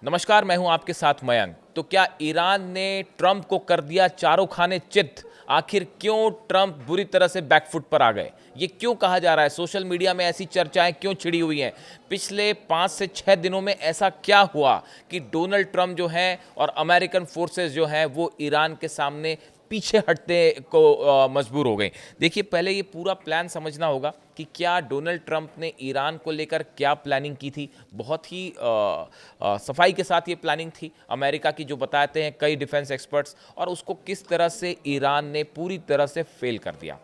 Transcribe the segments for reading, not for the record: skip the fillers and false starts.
नमस्कार, मैं हूं आपके साथ मयंक। तो क्या ईरान ने ट्रंप को कर दिया चारों खाने चित? आखिर क्यों ट्रंप बुरी तरह से बैकफुट पर आ गए? ये क्यों कहा जा रहा है? सोशल मीडिया में ऐसी चर्चाएं क्यों छिड़ी हुई हैं? पिछले 5 से 6 दिनों में ऐसा क्या हुआ कि डोनाल्ड ट्रंप जो हैं और अमेरिकन फोर्सेस जो हैं वो ईरान के सामने पीछे हटने को मजबूर हो गए? देखिए, पहले ये पूरा प्लान समझना होगा कि क्या डोनाल्ड ट्रंप ने ईरान को लेकर क्या प्लानिंग की थी। बहुत ही सफाई के साथ ये प्लानिंग थी अमेरिका की, जो बताते हैं कई डिफेंस एक्सपर्ट्स, और उसको किस तरह से ईरान ने पूरी तरह से फेल कर दिया।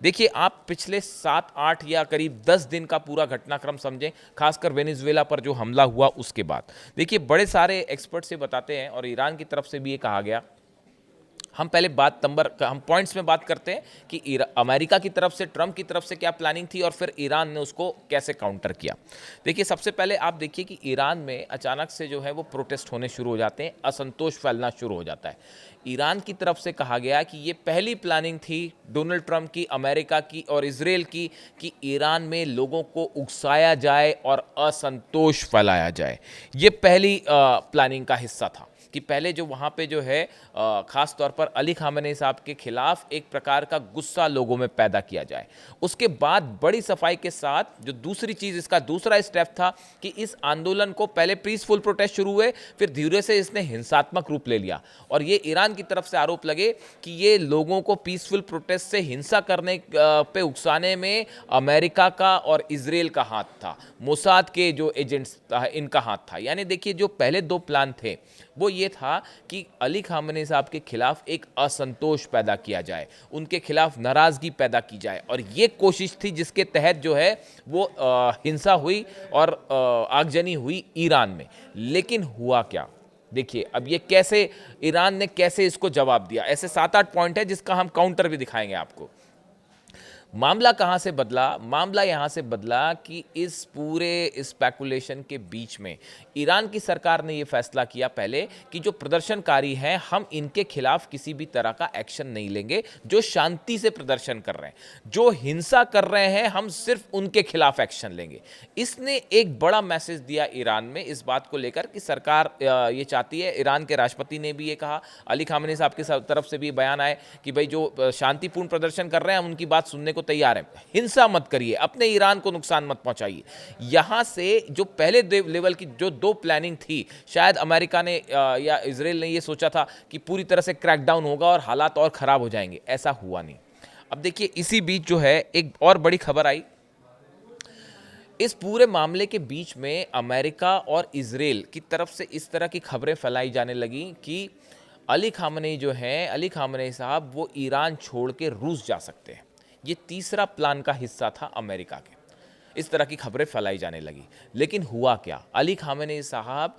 देखिए, आप पिछले 7-8 या करीब 10 दिन का पूरा घटनाक्रम समझें, खासकर वेनेजुएला पर जो हमला हुआ उसके बाद। देखिए, बड़े सारे एक्सपर्ट्स ये बताते हैं और ईरान की तरफ से भी ये कहा गया। हम पहले हम पॉइंट्स में बात करते हैं कि अमेरिका की तरफ से, ट्रंप की तरफ से क्या प्लानिंग थी और फिर ईरान ने उसको कैसे काउंटर किया। देखिए, सबसे पहले आप देखिए कि ईरान में अचानक से जो है वो प्रोटेस्ट होने शुरू हो जाते हैं, असंतोष फैलना शुरू हो जाता है। ईरान की तरफ से कहा गया कि ये पहली प्लानिंग थी डोनाल्ड ट्रंप की, अमेरिका की और इजराइल की, कि ईरान में लोगों को उकसाया जाए और असंतोष फैलाया जाए। ये पहली प्लानिंग का हिस्सा था कि पहले जो वहाँ पे जो है ख़ास तौर पर अली खामेनी साहब के खिलाफ एक प्रकार का गुस्सा लोगों में पैदा किया जाए। उसके बाद बड़ी सफाई के साथ जो दूसरी चीज़, इसका दूसरा स्टेप था कि इस आंदोलन को, पहले पीसफुल प्रोटेस्ट शुरू हुए, फिर धीरे से इसने हिंसात्मक रूप ले लिया। और ये ईरान की तरफ से आरोप लगे कि ये लोगों को पीसफुल प्रोटेस्ट से हिंसा करने पे उकसाने में अमेरिका का और इजराइल का हाथ था, मोसाद के जो एजेंट्स इनका हाथ था। यानी देखिए, जो पहले दो प्लान थे वो ये था कि अली खामेनी साहब के खिलाफ एक असंतोष पैदा किया जाए, उनके खिलाफ नाराजगी पैदा की जाए, और ये कोशिश थी जिसके तहत जो है वो हिंसा हुई और आगजनी हुई ईरान में। लेकिन हुआ क्या? देखिए, अब ये कैसे ईरान ने कैसे इसको जवाब दिया। ऐसे 7-8 पॉइंट है जिसका हम काउंटर भी दिखाएंगे आपको। मामला कहाँ से बदला? मामला यहाँ से बदला कि इस पूरे स्पेकुलेशन के बीच में ईरान की सरकार ने ये फैसला किया पहले कि जो प्रदर्शनकारी हैं, हम इनके खिलाफ किसी भी तरह का एक्शन नहीं लेंगे। जो शांति से प्रदर्शन कर रहे हैं, जो हिंसा कर रहे हैं, हम सिर्फ उनके खिलाफ एक्शन लेंगे। इसने एक बड़ा मैसेज दिया ईरान में इस बात को लेकर कि सरकार ये चाहती है। ईरान के राष्ट्रपति ने भी ये कहा, अली खामेनी साहब की तरफ से भी बयान आए कि भाई जो शांतिपूर्ण प्रदर्शन कर रहे हैं हम उनकी बात सुनने को तैयार हैं, हिंसा मत करिए, अपने ईरान को नुकसान मत पहुंचाइए। यहां से जो पहले लेवल की जो दो प्लानिंग थी, शायद अमेरिका ने या इजराइल ने ये सोचा था कि पूरी तरह से क्रैकडाउन होगा और हालात और खराब हो जाएंगे। ऐसा हुआ नहीं। अब देखिए, इसी बीच जो है एक और बड़ी खबर आई। इस पूरे मामले के बीच में अमेरिका और इजराइल की तरफ से इस तरह की खबरें फैलाई जाने लगी कि अली खामेनी जो हैं, अली खामेनी साहब, वो ईरान छोड़ के रूस जा सकते हैं। ये तीसरा प्लान का हिस्सा था अमेरिका के। इस तरह की खबरें फैलाई जाने लगी। लेकिन हुआ क्या? अली खामेनी साहब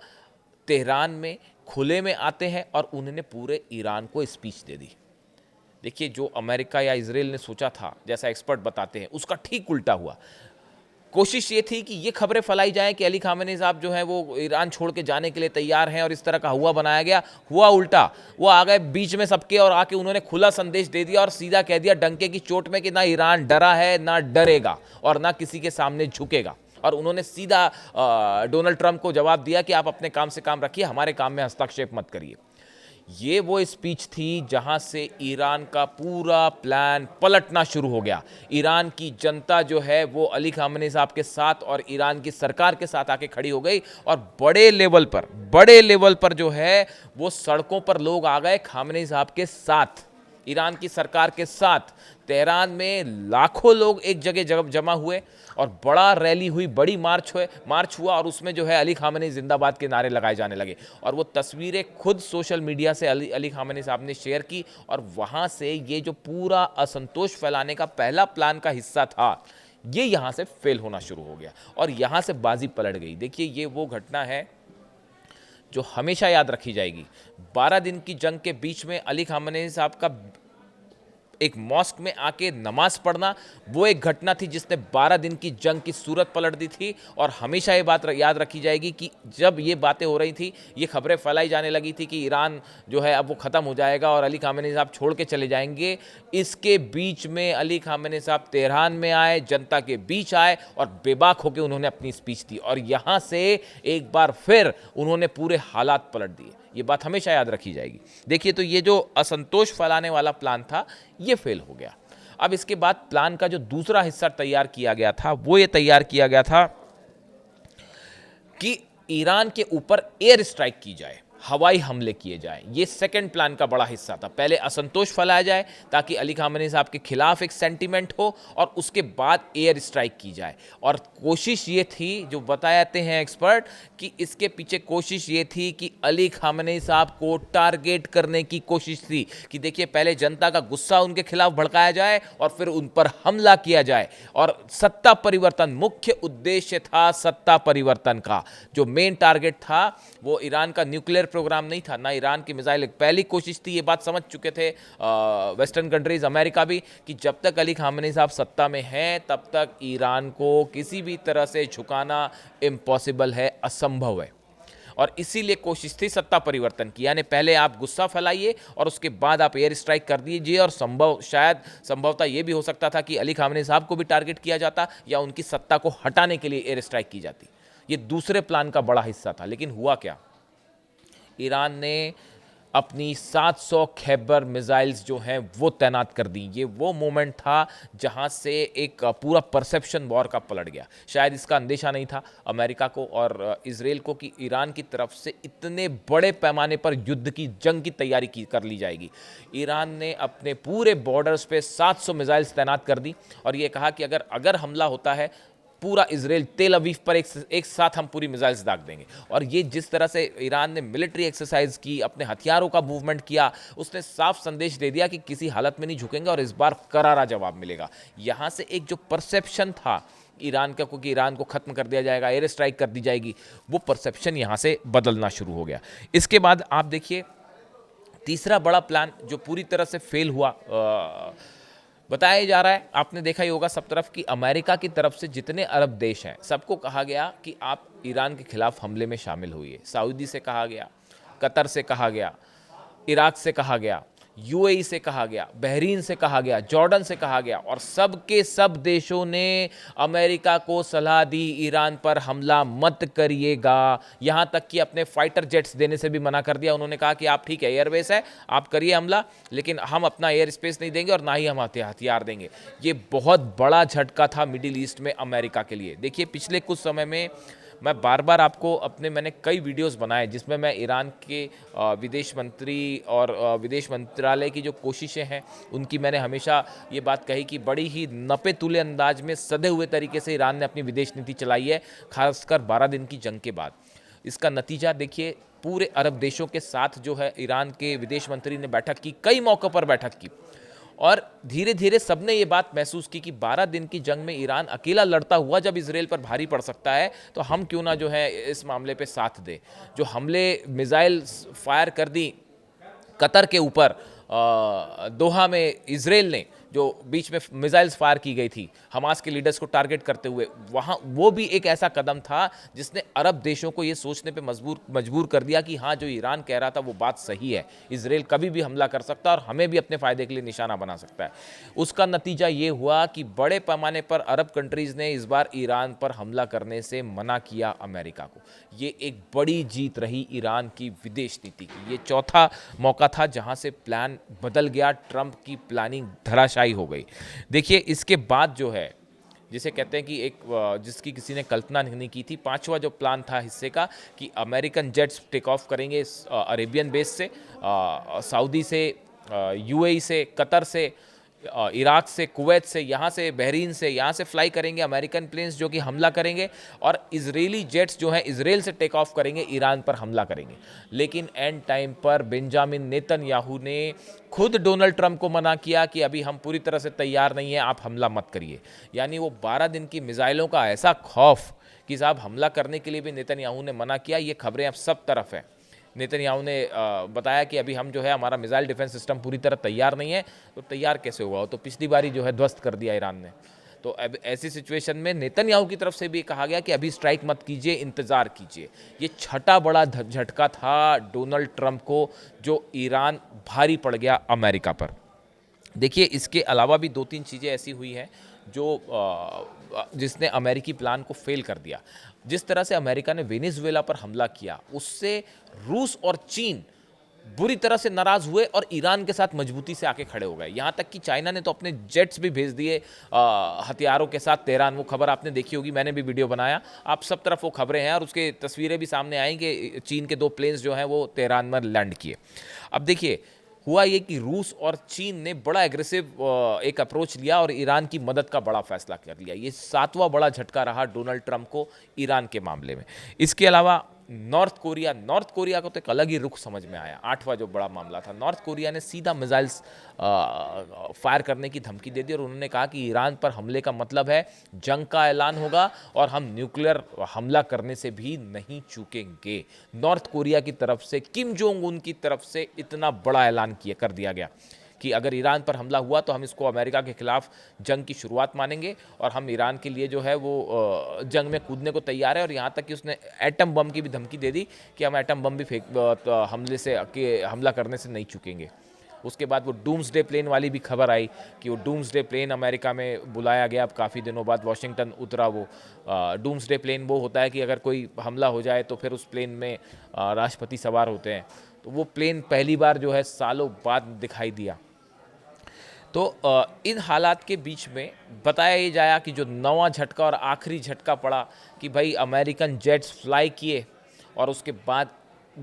तेहरान में खुले में आते हैं और उन्होंने पूरे ईरान को स्पीच दे दी। देखिए, जो अमेरिका या इजराइल ने सोचा था, जैसा एक्सपर्ट बताते हैं, उसका ठीक उल्टा हुआ। कोशिश ये थी कि ये खबरें फैलाई जाएं कि अली खामेनी साहब जो हैं वो ईरान छोड़ के जाने के लिए तैयार हैं और इस तरह का हुआ बनाया गया। हुआ उल्टा। वो आ गए बीच में सबके और आके उन्होंने खुला संदेश दे दिया और सीधा कह दिया डंके की चोट में कि ना ईरान डरा है, ना डरेगा और ना किसी के सामने झुकेगा। और उन्होंने सीधा डोनाल्ड ट्रंप को जवाब दिया कि आप अपने काम से काम रखिए, हमारे काम में हस्तक्षेप मत करिए। ये वो स्पीच थी जहां से ईरान का पूरा प्लान पलटना शुरू हो गया। ईरान की जनता जो है वो अली खामेनी साहब के साथ और ईरान की सरकार के साथ आके खड़ी हो गई और बड़े लेवल पर जो है वो सड़कों पर लोग आ गए खामेनी साहब के साथ, ईरान की सरकार के साथ। तेहरान में लाखों लोग एक जगह जमा हुए और बड़ा रैली हुई, बड़ी मार्च हुआ और उसमें जो है अली खामेनी जिंदाबाद के नारे लगाए जाने लगे। और वो तस्वीरें खुद सोशल मीडिया से अली खामेनी साहब ने शेयर की और वहाँ से ये जो पूरा असंतोष फैलाने का पहला प्लान का हिस्सा था, ये यहाँ से फेल होना शुरू हो गया और यहाँ से बाजी पलट गई। देखिए, ये वो घटना है जो हमेशा याद रखी जाएगी। 12 दिन की जंग के बीच में अली खामेनी साहब का एक मॉस्क में आके नमाज पढ़ना, वो एक घटना थी जिसने 12 दिन की जंग की सूरत पलट दी थी। और हमेशा ये बात याद रखी जाएगी कि जब ये बातें हो रही थी, ये खबरें फैलाई जाने लगी थी कि ईरान जो है अब वो ख़त्म हो जाएगा और अली खामेनी साहब छोड़ के चले जाएंगे, इसके बीच में अली खामेनी साहब तेहरान में आए, जनता के बीच आए और बेबाक होकर उन्होंने अपनी स्पीच दी और यहाँ से एक बार फिर उन्होंने पूरे हालात पलट दिए। ये बात हमेशा याद रखी जाएगी। देखिए, तो ये जो असंतोष फैलाने वाला प्लान था, ये फेल हो गया। अब इसके बाद प्लान का जो दूसरा हिस्सा तैयार किया गया था, वो ये तैयार किया गया था कि ईरान के ऊपर एयर स्ट्राइक की जाए, हवाई हमले किए जाएं। ये सेकंड प्लान का बड़ा हिस्सा था। पहले असंतोष फैलाया जाए ताकि अली खामेनी साहब के खिलाफ एक सेंटीमेंट हो और उसके बाद एयर स्ट्राइक की जाए। और कोशिश ये थी, जो बताते हैं एक्सपर्ट, कि इसके पीछे कोशिश ये थी कि अली खामेनी साहब को टारगेट करने की कोशिश थी कि देखिए, पहले जनता का गुस्सा उनके खिलाफ भड़काया जाए और फिर उन पर हमला किया जाए। और सत्ता परिवर्तन, मुख्य उद्देश्य था सत्ता परिवर्तन का। जो मेन टारगेट था वो ईरान का न्यूक्लियर प्रोग्राम नहीं था, ना ईरान की मिसाइल। पहली कोशिश थी, ये बात समझ चुके थे वेस्टर्न कंट्रीज, अमेरिका भी, कि जब तक अली खामेनी साहब सत्ता में हैं तब तक ईरान को किसी भी तरह से झुकाना इम्पॉसिबल है, असंभव है। और इसीलिए कोशिश थी सत्ता परिवर्तन की, यानी पहले आप गुस्सा फैलाइए और उसके बाद आप एयर स्ट्राइक कर दीजिए। और संभवतः ये भी हो सकता था कि अली खामेनी साहब को भी टारगेट किया जाता या उनकी सत्ता को हटाने के लिए एयर स्ट्राइक की जाती। ये दूसरे प्लान का बड़ा हिस्सा था। लेकिन हुआ क्या, ईरान ने अपनी 700 खैबर मिसाइल्स जो हैं वो तैनात कर दी। ये वो मोमेंट था जहां से एक पूरा परसेप्शन वॉर का पलट गया। शायद इसका अंदेशा नहीं था अमेरिका को और इजराइल को कि ईरान की तरफ से इतने बड़े पैमाने पर युद्ध की जंग की तैयारी कर ली जाएगी। ईरान ने अपने पूरे बॉर्डर्स पे 700 मिसाइल्स तैनात कर दी और ये कहा कि अगर हमला होता है, पूरा इजराइल तेल अवीव पर एक साथ हम पूरी मिसाइल्स दाग देंगे। और ये जिस तरह से ईरान ने मिलिट्री एक्सरसाइज की, अपने हथियारों का मूवमेंट किया, उसने साफ संदेश दे दिया कि किसी हालत में नहीं झुकेंगे और इस बार करारा जवाब मिलेगा। यहाँ से एक जो परसेप्शन था ईरान का कि ईरान को खत्म कर दिया जाएगा, एयर स्ट्राइक कर दी जाएगी, वो परसेप्शन यहाँ से बदलना शुरू हो गया। इसके बाद आप देखिए, तीसरा बड़ा प्लान जो पूरी तरह से फेल हुआ बताया जा रहा है, आपने देखा ही होगा सब तरफ, कि अमेरिका की तरफ से जितने अरब देश हैं सबको कहा गया कि आप ईरान के खिलाफ हमले में शामिल होइए। सऊदी से कहा गया, कतर से कहा गया, इराक से कहा गया, यूएई से कहा गया, बहरीन से कहा गया, जॉर्डन से कहा गया और सब के सब देशों ने अमेरिका को सलाह दी ईरान पर हमला मत करिएगा। यहां तक कि अपने फाइटर जेट्स देने से भी मना कर दिया। उन्होंने कहा कि आप ठीक है, एयरबेस है, आप करिए हमला, लेकिन हम अपना एयर स्पेस नहीं देंगे और ना ही हम हथियार देंगे। ये बहुत बड़ा झटका था मिडिल ईस्ट में अमेरिका के लिए। देखिए, पिछले कुछ समय में मैं बार बार आपको मैंने कई वीडियोस बनाए जिसमें मैं ईरान के विदेश मंत्री और विदेश मंत्रालय की जो कोशिशें हैं उनकी मैंने हमेशा ये बात कही कि बड़ी ही नपे तुले अंदाज में, सधे हुए तरीके से ईरान ने अपनी विदेश नीति चलाई है, खासकर 12 दिन की जंग के बाद। इसका नतीजा देखिए, पूरे अरब देशों के साथ जो है ईरान के विदेश मंत्री ने बैठक की, कई मौक़ों पर बैठक की और धीरे धीरे सबने ये बात महसूस की कि 12 दिन की जंग में ईरान अकेला लड़ता हुआ जब इजराइल पर भारी पड़ सकता है, तो हम क्यों ना जो है इस मामले पे साथ दे। जो हमले मिसाइल फायर कर दी कतर के ऊपर, दोहा में इजराइल ने जो बीच में मिसाइल्स फायर की गई थी हमास के लीडर्स को टारगेट करते हुए, वहाँ वो भी एक ऐसा कदम था जिसने अरब देशों को ये सोचने पे मजबूर कर दिया कि हाँ, जो ईरान कह रहा था वो बात सही है, इजराइल कभी भी हमला कर सकता है और हमें भी अपने फ़ायदे के लिए निशाना बना सकता है। उसका नतीजा ये हुआ कि बड़े पैमाने पर अरब कंट्रीज़ ने इस बार ईरान पर हमला करने से मना किया अमेरिका को। ये एक बड़ी जीत रही ईरान की विदेश नीति की। ये चौथा मौका था जहाँ से प्लान बदल गया, ट्रंप की प्लानिंग धराशायी हो गई। देखिए, इसके बाद जो है, जिसे कहते हैं कि जिसकी किसी ने कल्पना नहीं की थी, पांचवा जो प्लान था हिस्से का, कि अमेरिकन जेट्स टेक ऑफ करेंगे अरेबियन बेस से, सऊदी से, यूएई से, कतर से, इराक से, कुवैत से, यहाँ से, बहरीन से, यहाँ से फ्लाई करेंगे अमेरिकन प्लेन्स जो कि हमला करेंगे और इजरायली जेट्स जो हैं इजराइल से टेक ऑफ करेंगे, ईरान पर हमला करेंगे। लेकिन एंड टाइम पर बेंजामिन नेतन्याहू ने खुद डोनाल्ड ट्रंप को मना किया कि अभी हम पूरी तरह से तैयार नहीं हैं, आप हमला मत करिए। यानी वो 12 दिन की मिसाइलों का ऐसा खौफ कि साहब हमला करने के लिए भी नेतन्याहू ने मना किया। ये खबरें अब सब तरफ है। नेतन्याहू ने बताया कि अभी हम जो है हमारा मिसाइल डिफेंस सिस्टम पूरी तरह तैयार नहीं है। तो तैयार कैसे हुआ? तो पिछली बारी जो है ध्वस्त कर दिया ईरान ने। तो अब ऐसी सिचुएशन में नेतन्याहू की तरफ से भी कहा गया कि अभी स्ट्राइक मत कीजिए, इंतज़ार कीजिए। ये छठा बड़ा झटका था डोनाल्ड ट्रंप को, जो ईरान भारी पड़ गया अमेरिका पर। देखिए, इसके अलावा भी 2-3 चीज़ें ऐसी हुई हैं जो जिसने अमेरिकी प्लान को फेल कर दिया। जिस तरह से अमेरिका ने वेनेजुएला पर हमला किया, उससे रूस और चीन बुरी तरह से नाराज हुए और ईरान के साथ मजबूती से आके खड़े हो गए। यहाँ तक कि चाइना ने तो अपने जेट्स भी भेज दिए हथियारों के साथ तेहरान। वो खबर आपने देखी होगी, मैंने भी वीडियो बनाया, आप सब तरफ वो खबरें हैं और उसके तस्वीरें भी सामने आई कि चीन के 2 प्लेन्स जो हैं वो तेहरान में लैंड किए। अब देखिए, हुआ ये कि रूस और चीन ने बड़ा एग्रेसिव एक अप्रोच लिया और ईरान की मदद का बड़ा फैसला कर लिया। ये 7वां बड़ा झटका रहा डोनाल्ड ट्रंप को ईरान के मामले में। इसके अलावा नॉर्थ कोरिया को तो एक अलग ही रुख समझ में आया। 8वां जो बड़ा मामला था, नॉर्थ कोरिया ने सीधा मिसाइल्स फायर करने की धमकी दे दी और उन्होंने कहा कि ईरान पर हमले का मतलब है जंग का ऐलान होगा और हम न्यूक्लियर हमला करने से भी नहीं चूकेंगे। नॉर्थ कोरिया की तरफ से, किम जोंग उन की तरफ से इतना बड़ा ऐलान कर दिया गया कि अगर ईरान पर हमला हुआ तो हम इसको अमेरिका के खिलाफ जंग की शुरुआत मानेंगे और हम ईरान के लिए जो है वो जंग में कूदने को तैयार है। और यहाँ तक कि उसने एटम बम की भी धमकी दे दी कि हम एटम बम भी हमला करने से नहीं चूकेंगे। उसके बाद वो डूम्सडे प्लेन वाली भी खबर आई कि वो डूम्सडे प्लेन अमेरिका में बुलाया गया। अब काफ़ी दिनों बाद वॉशिंगटन उतरा वो डूम्सडे प्लेन। वो होता है कि अगर कोई हमला हो जाए तो फिर उस प्लेन में राष्ट्रपति सवार होते हैं। तो वो प्लेन पहली बार जो है सालों बाद दिखाई दिया। तो इन हालात के बीच में बताया ये जाया कि जो 9वां झटका और आखिरी झटका पड़ा कि भाई अमेरिकन जेट्स फ्लाई किए और उसके बाद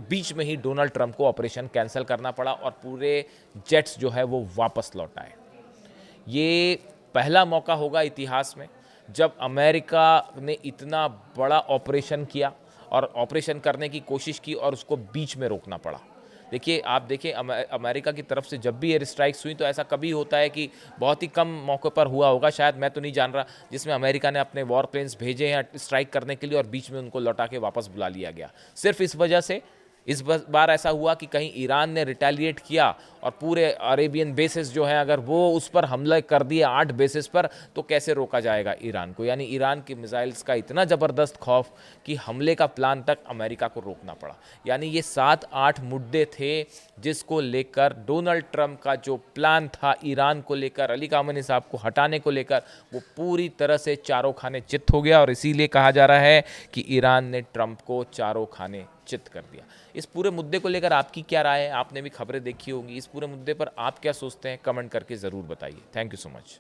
बीच में ही डोनाल्ड ट्रंप को ऑपरेशन कैंसिल करना पड़ा और पूरे जेट्स जो है वो वापस लौट आए। ये पहला मौका होगा इतिहास में जब अमेरिका ने इतना बड़ा ऑपरेशन किया और ऑपरेशन करने की कोशिश की और उसको बीच में रोकना पड़ा। देखिए, आप देखिए अमेरिका की तरफ से जब भी एयर स्ट्राइक्स हुई तो ऐसा कभी होता है कि बहुत ही कम मौके पर हुआ होगा, शायद, मैं तो नहीं जान रहा, जिसमें अमेरिका ने अपने वॉर प्लेन्स भेजे हैं स्ट्राइक करने के लिए और बीच में उनको लौटा के वापस बुला लिया गया। सिर्फ इस वजह से इस बार ऐसा हुआ कि कहीं ईरान ने रिटेलिएट किया और पूरे अरेबियन बेसिस जो हैं अगर वो उस पर हमला कर दिए 8 बेसिस पर, तो कैसे रोका जाएगा ईरान को? यानी ईरान के मिसाइल्स का इतना ज़बरदस्त खौफ कि हमले का प्लान तक अमेरिका को रोकना पड़ा। यानी ये 7-8 मुद्दे थे जिसको लेकर डोनाल्ड ट्रंप का जो प्लान था ईरान को लेकर, अली खामेनी साहब को हटाने को लेकर, वो पूरी तरह से चारों खाने चित हो गया। और इसीलिए कहा जा रहा है कि ईरान ने ट्रंप को चारों खाने चित कर दिया। इस पूरे मुद्दे को लेकर आपकी क्या राय है? आपने भी खबरें देखी होंगी। इस पूरे मुद्दे पर आप क्या सोचते हैं? कमेंट करके ज़रूर बताइए। Thank you so much.